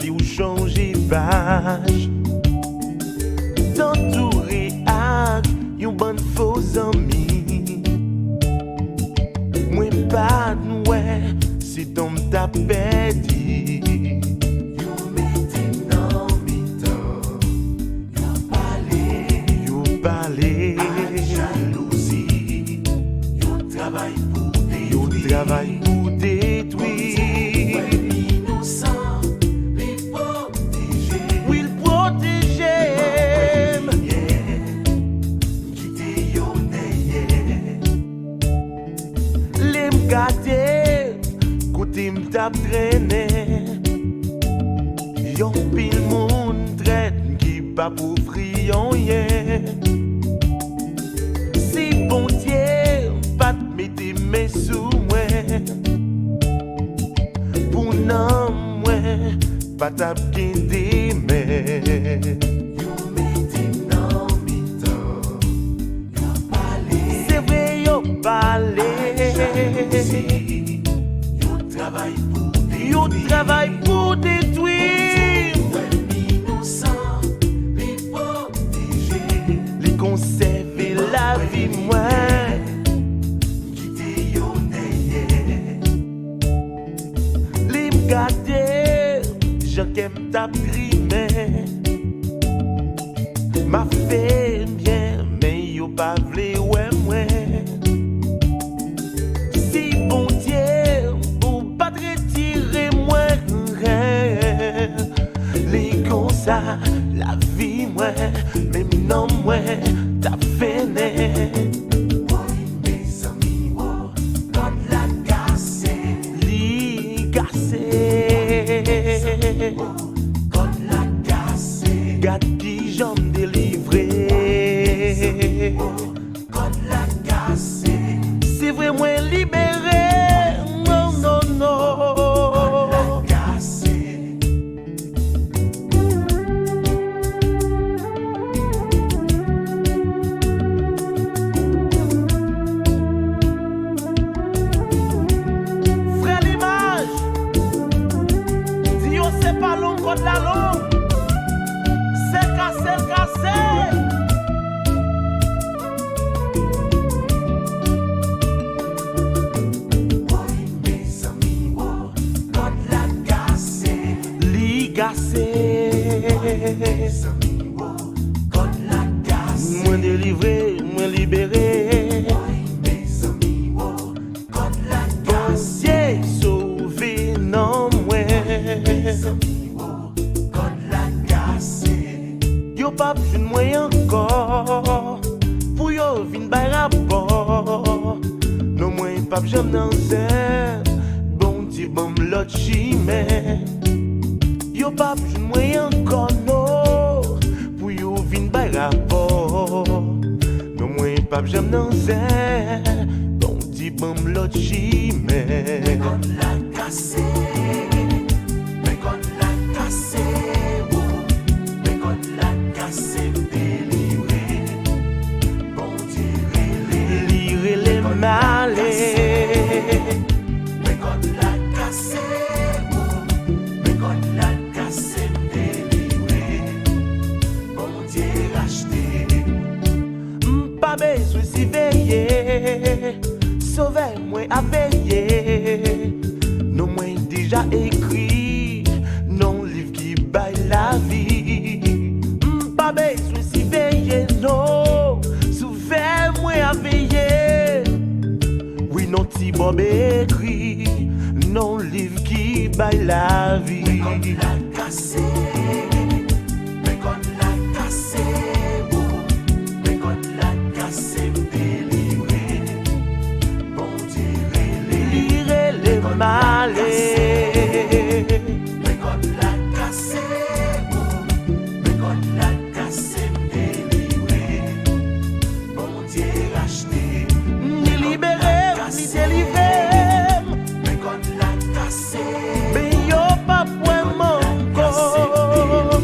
vie ou changer page. T'entourer avec yon bonne faux amis. Moi pas de ouais, si ton t'a perdu. Yon mette dans mi-temps, yon parler, jalousie, yon travail pour détruire. Côté m'tap traîné, yon pile moun traite qui pas pour frion yeah. Si bon Dieu pas te mette mes sous moi, pour non moi pas t'a guider mais. Yo travail pour détruire. Les conserver la vie moi. Les m'garder, je qu'aime ta prime. Ma fait bien, mais yo pas vle ouais moi. La vie, moi, même non, moi, t'as fait moi, mes amis, moi, quand la casse, li casse, quand la casse, garde qui j'en délivré, quand la casse, c'est vrai, moi, libéré, non, non, non. C'est pas long contre la longue, c'est cassé, cassé. Oui, mes amis, contre la cassé, li cassé. Mes amis, contre la cassé, moins délivré, moins libéré. Oui, mes amis, contre la cassé, sauvé, non, moins. Yo pas besoin de moi encore pour yo vin bay rapport. Non moi pas besoin dans un bon Dieu bon l'autre chimé. Yo pas besoin de moi encore non pour yo vin bay rapport. Non moi pas besoin dans un bon Dieu bon l'autre chimé. Comme la cassée. Pas besoin si veiller, sauvez-moi à veiller. Non moi déjà écrit, non livre qui baille la vie. Pas besoin si veiller, non, sauvez-moi à veiller. Oui non ti bob écrit, non livre qui baille la vie. Mais quand la cassé. Mais quand la cassé, mais quand la cassé délivré, bon Dieu racheté, ni libéré, ni délivré. Mais quand la cassé, mais yo pas point mon corps.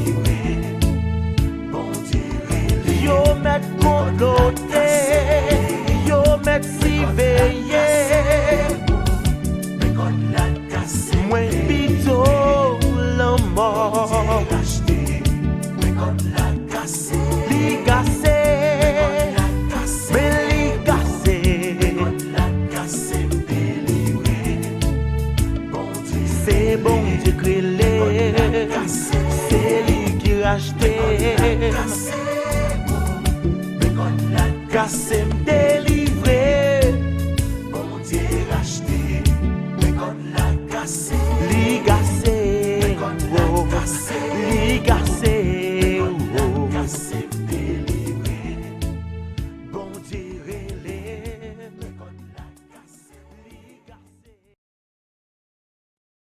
kase mde